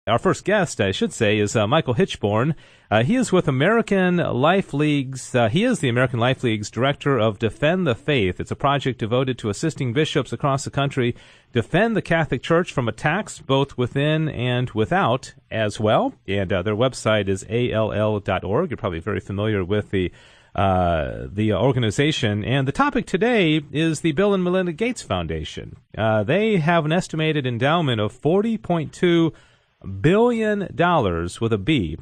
Our first guest, I should say, is Michael Hitchborn. He is with American Life League's, he is the American Life League's Director of Defend the Faith. It's a project devoted to assisting bishops across the country defend the Catholic Church from attacks both within and without as well. And their website is all.org. You're probably very familiar with the organization. And the topic today is the Bill and Melinda Gates Foundation. They have an estimated endowment of $40.2 billion with a B.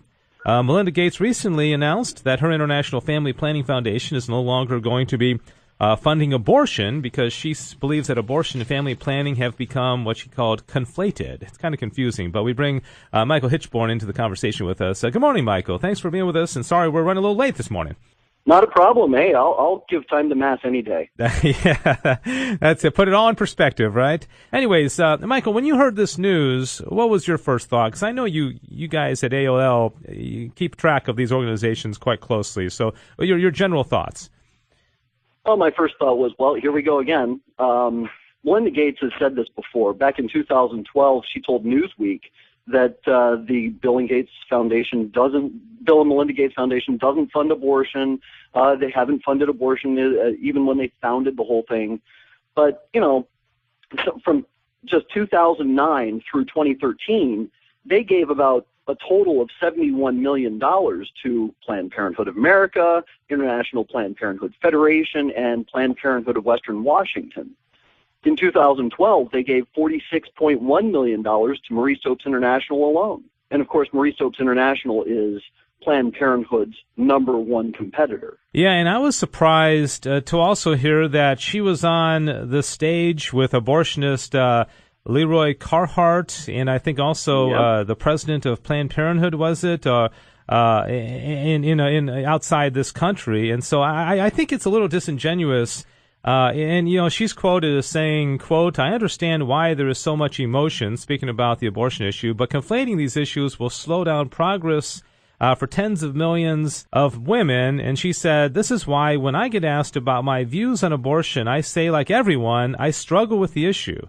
Melinda Gates recently announced that her International Family Planning Foundation is no longer going to be funding abortion because she believes that abortion and family planning have become what she called conflated. It's kind of confusing, but we bring Michael Hitchborn into the conversation with us. Good morning, Michael. Thanks for being with us, and sorry we're running a little late this morning. Not a problem. Hey, I'll give time to Mass any day. Yeah, that's it. Put it all in perspective, right? Anyways, Michael, when you heard this news, what was your first thought? Because I know you guys at AOL, you keep track of these organizations quite closely. So your general thoughts. Well, my first thought was, well, here we go again. Melinda Gates has said this before. Back in 2012, she told Newsweek that the Bill and Melinda Gates Foundation doesn't fund abortion. They haven't funded abortion even when they founded the whole thing. But, from just 2009 through 2013, they gave about a total of $71 million to Planned Parenthood of America, International Planned Parenthood Federation, and Planned Parenthood of Western Washington. In 2012, they gave $46.1 million to Marie Stopes International alone. And, of course, Marie Stopes International is Planned Parenthood's #1 competitor. Yeah, and I was surprised to also hear that she was on the stage with abortionist Leroy Carhart, and I think also the president of Planned Parenthood, was it, in outside this country. And so I think it's a little disingenuous. And she's quoted as saying, quote, "I understand why there is so much emotion," speaking about the abortion issue, "but conflating these issues will slow down progress for tens of millions of women." And she said, "This is why when I get asked about my views on abortion, I say, like everyone, I struggle with the issue."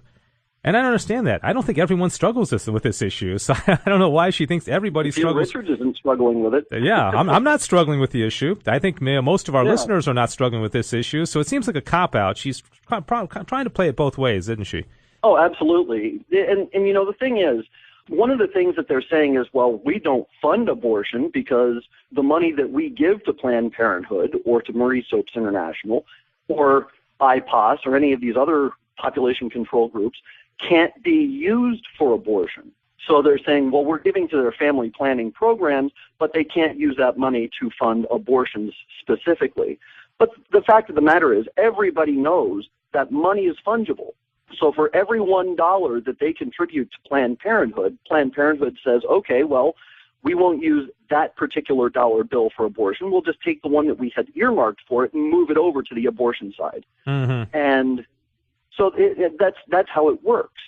And I don't understand that. I don't think everyone struggles with this issue. So I don't know why she thinks everybody struggles. Richards isn't struggling with it. Yeah, I'm not struggling with the issue. I think most of our listeners are not struggling with this issue. So it seems like a cop-out. She's trying to play it both ways, isn't she? Oh, absolutely. And the thing is, one of the things that they're saying is, well, we don't fund abortion because the money that we give to Planned Parenthood or to Marie Stopes International or IPOS or any of these other population control groups can't be used for abortion. So they're saying, well, we're giving to their family planning programs, but they can't use that money to fund abortions specifically. But the fact of the matter is, everybody knows that money is fungible. So for every $1 that they contribute to Planned Parenthood says, okay, well, we won't use that particular dollar bill for abortion. We'll just take the one that we had earmarked for it and move it over to the abortion side. Mm-hmm. And so that's how it works.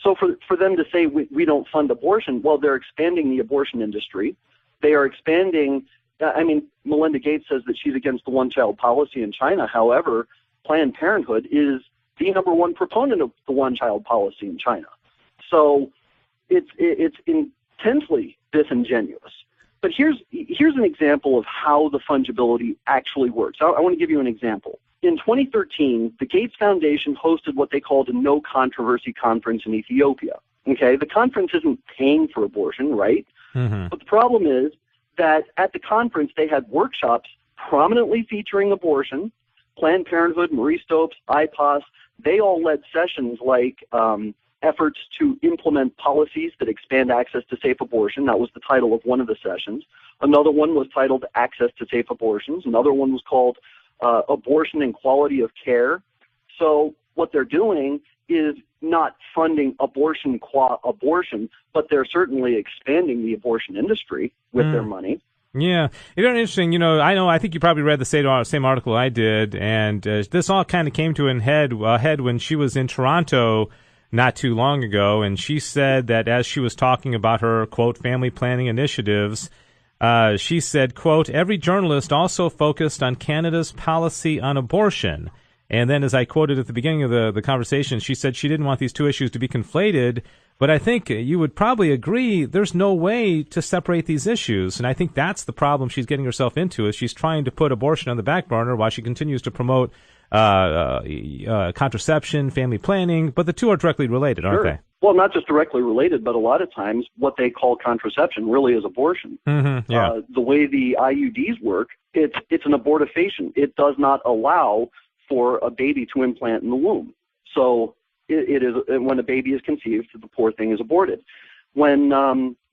So for them to say we don't fund abortion, well, they're expanding the abortion industry. They are expanding. Melinda Gates says that she's against the one-child policy in China. However, Planned Parenthood is the #1 proponent of the one-child policy in China. So it's intensely disingenuous. But here's an example of how the fungibility actually works. I want to give you an example. In 2013, the Gates Foundation hosted what they called a no controversy conference in Ethiopia. Okay, the conference isn't paying for abortion, right? Mm-hmm. But the problem is that at the conference, they had workshops prominently featuring abortion. Planned Parenthood, Marie Stopes, IPOS, they all led sessions like efforts to implement policies that expand access to safe abortion. That was the title of one of the sessions. Another one was titled Access to Safe Abortions. Another one was called Abortion and Quality of Care. So what they're doing is not funding abortion, but they're certainly expanding the abortion industry with their money. Yeah, interesting. I think you probably read the same article I did, and this all kind of came to a head when she was in Toronto not too long ago, and she said that as she was talking about her, quote, family planning initiatives, she said, quote, "Every journalist also focused on Canada's policy on abortion." And then, as I quoted at the beginning of the conversation, she said she didn't want these two issues to be conflated, But I think you would probably agree there's no way to separate these issues. And I think that's the problem she's getting herself into, is she's trying to put abortion on the back burner while she continues to promote contraception, family planning. But the two are directly related, aren't they? Well, not just directly related, but a lot of times what they call contraception really is abortion. Mm-hmm, yeah. The way the IUDs work, it's an abortifacient. It does not allow for a baby to implant in the womb. So it is, when a baby is conceived, the poor thing is aborted. When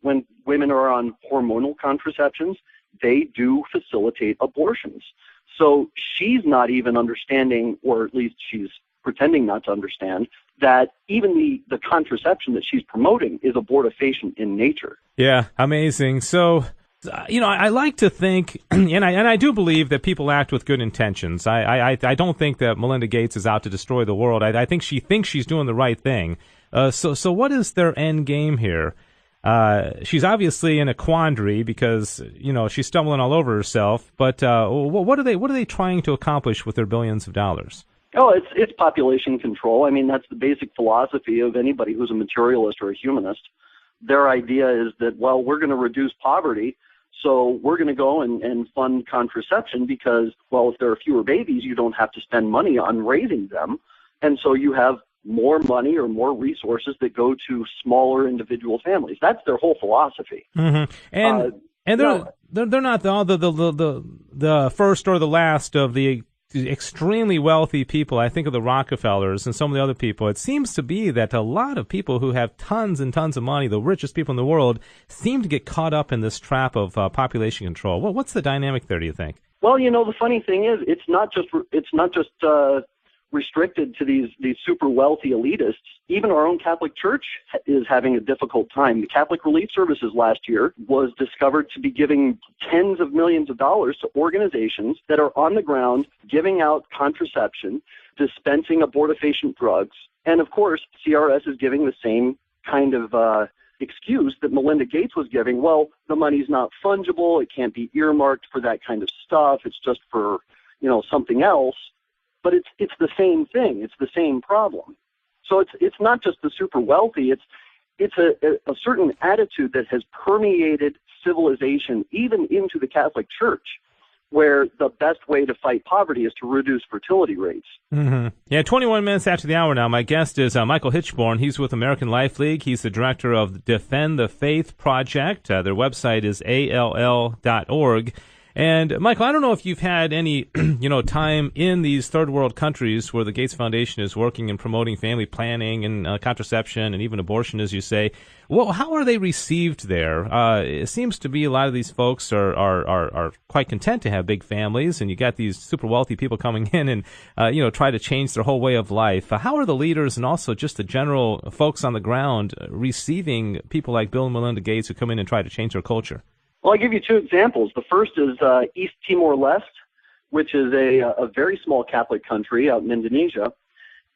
women are on hormonal contraceptions, they do facilitate abortions. So she's not even understanding, or at least she's pretending not to understand, that even the contraception that she's promoting is abortifacient in nature. Yeah, amazing. So, I like to think, and I do believe that people act with good intentions. I don't think that Melinda Gates is out to destroy the world. I think she thinks she's doing the right thing. So what is their end game here? She's obviously in a quandary because, she's stumbling all over herself. But what are they trying to accomplish with their billions of dollars? Oh, it's population control. I mean, that's the basic philosophy of anybody who's a materialist or a humanist. Their idea is that, well, we're going to reduce poverty, so we're going to go and fund contraception because, well, if there are fewer babies, you don't have to spend money on raising them. And so you have more money or more resources that go to smaller individual families. That's their whole philosophy. Mm-hmm. And they're not the first or the last of the extremely wealthy people. I think of the Rockefellers and some of the other people. It seems to be that a lot of people who have tons and tons of money, the richest people in the world, seem to get caught up in this trap of population control. Well, what's the dynamic there, do you think? Well, the funny thing is, it's not just restricted to these super wealthy elitists. Even our own Catholic Church is having a difficult time. The Catholic Relief Services last year was discovered to be giving tens of millions of dollars to organizations that are on the ground giving out contraception, dispensing abortifacient drugs. And of course, CRS is giving the same kind of excuse that Melinda Gates was giving. Well, the money's not fungible. It can't be earmarked for that kind of stuff. It's just for, something else. But it's the same thing. It's the same problem. So it's not just the super wealthy. It's a certain attitude that has permeated civilization even into the Catholic Church, where the best way to fight poverty is to reduce fertility rates. Mm-hmm. Yeah, 21 minutes after the hour now. My guest is Michael Hitchborn. He's with American Life League. He's the director of Defend the Faith Project. Their website is all.org. And, Michael, I don't know if you've had any, time in these third world countries where the Gates Foundation is working and promoting family planning and contraception and even abortion, as you say. Well, how are they received there? It seems to be a lot of these folks are quite content to have big families, and you got these super wealthy people coming in and, try to change their whole way of life. How are the leaders and also just the general folks on the ground receiving people like Bill and Melinda Gates who come in and try to change their culture? Well, I'll give you two examples. The first is East Timor-Leste, which is a very small Catholic country out in Indonesia.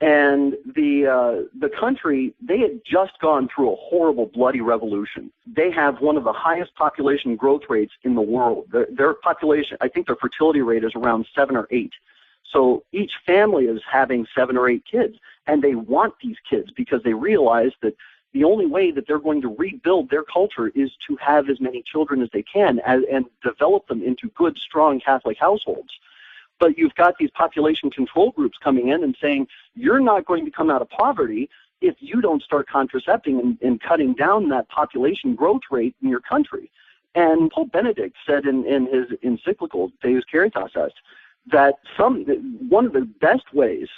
And the country, they had just gone through a horrible, bloody revolution. They have one of the highest population growth rates in the world. Their population, I think their fertility rate is around 7 or 8. So each family is having 7 or 8 kids. And they want these kids because they realize that the only way that they're going to rebuild their culture is to have as many children as they can and develop them into good, strong Catholic households. But you've got these population control groups coming in and saying, you're not going to come out of poverty if you don't start contracepting and cutting down that population growth rate in your country. And Pope Benedict said in his encyclical, Deus Caritas Est, that one of the best ways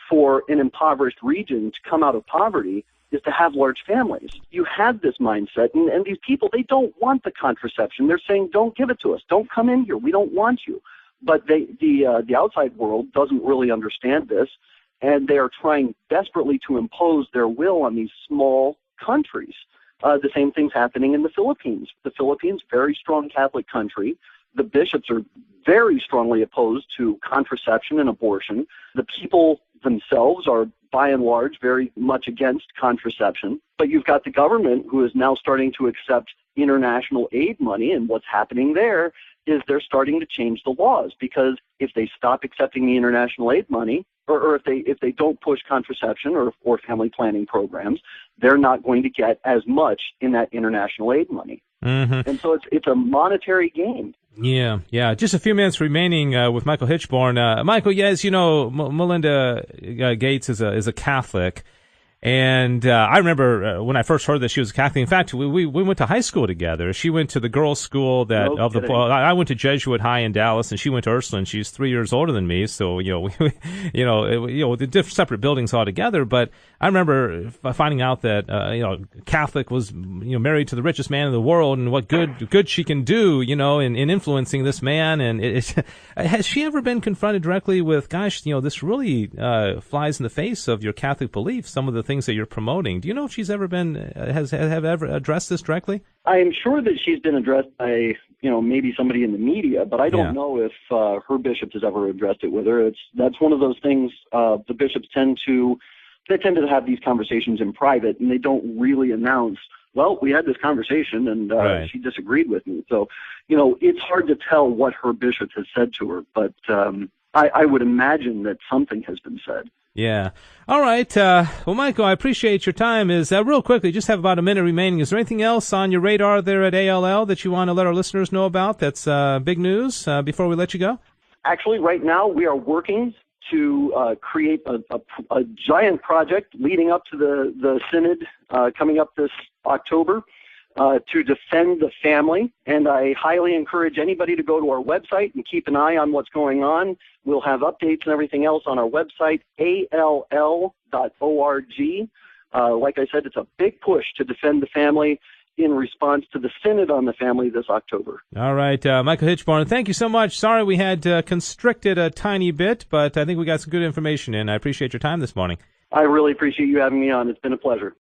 for an impoverished region to come out of poverty is to have large families. You have this mindset, and these people, they don't want the contraception. They're saying, don't give it to us. Don't come in here. We don't want you. But the outside world doesn't really understand this, and they are trying desperately to impose their will on these small countries. The same thing's happening in the Philippines. The Philippines, very strong Catholic country. The bishops are very strongly opposed to contraception and abortion. The people themselves are, by and large, very much against contraception. But you've got the government who is now starting to accept international aid money, and what's happening there is they're starting to change the laws, because if they stop accepting the international aid money, or if they don't push contraception or family planning programs, they're not going to get as much in that international aid money. Mm-hmm. And so it's a monetary game. Yeah. Just a few minutes remaining with Michael Hitchborn. Michael, yes, you know, Melinda Gates is a Catholic. And I remember when I first heard that she was a Catholic. In fact, we went to high school together. She went to the girls' school I went to Jesuit High in Dallas, and she went to Ursuline. She's 3 years older than me, so the separate buildings altogether. But I remember finding out that Catholic was married to the richest man in the world, and what good she can do, in influencing this man. And has she ever been confronted directly with, gosh, this really flies in the face of your Catholic beliefs, some of the things that you're promoting? Do you know if she's ever been have ever addressed this directly? I am sure that she's been addressed by maybe somebody in the media, but I don't know if her bishop has ever addressed it with her. That's one of those things. The bishops tend to have these conversations in private, and they don't really announce, well, we had this conversation and she disagreed with me. So it's hard to tell what her bishop has said to her, but I would imagine that something has been said. Yeah. All right. Well, Michael, I appreciate your time. Real quickly, just have about a minute remaining. Is there anything else on your radar there at ALL that you want to let our listeners know about that's big news before we let you go? Actually, right now we are working to create a giant project leading up to the synod coming up this October to defend the family. And I highly encourage anybody to go to our website and keep an eye on what's going on. We'll have updates and everything else on our website, all.org. Like I said, it's a big push to defend the family in response to the Synod on the Family this October. All right, Michael Hitchborn, thank you so much. Sorry we had constricted a tiny bit, but I think we got some good information in. I appreciate your time this morning. I really appreciate you having me on. It's been a pleasure.